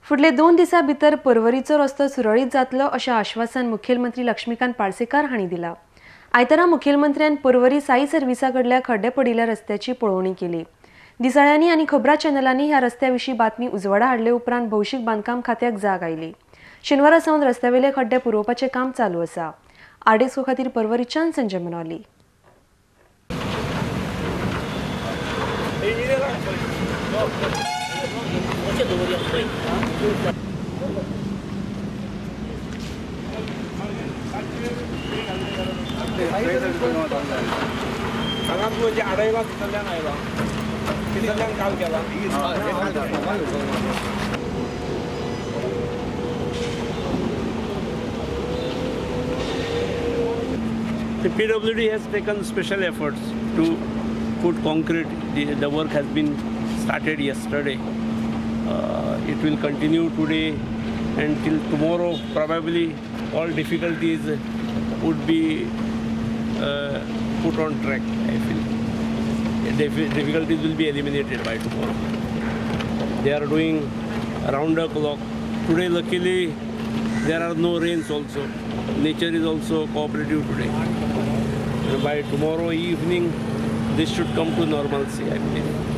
फुडले 2 दिसां भितर पर्वरीचो रस्तो सुरळीत जातलो अशें आश्वासन मुखेलमंत्री लक्ष्मीकांत पार्सेकार हांणी दिलां। आयतारा मुखेलमंत्र्यान पर्वरी साई सर्व्हिसा कडल्या खड्डे पडिल्ल्या रस्त्याची पळोवणी केली। दिसाळ्यांनी आनी खबरां चॅनलांनी ह्या रस्त्याविशीं बातमी उजवाडा हाडले उपरांत भौशीक बांदकाम खात्याक जाग आयली। शेनवारा सावन रस्त्यावेले खड्डे पुरोवपाचें काम चालू आसा। आरडेस्को खातीर पर्वरीच्यान Sanjay Manoli. The PWD has taken special efforts to put concrete. The work has been started yesterday. It will continue today until tomorrow. Probably all difficulties would be put on track. I feel difficulties will be eliminated by tomorrow. They are doing around the clock. Today, luckily, there are no rains also. Nature is also cooperative today. And by tomorrow evening, this should come to normalcy, I believe.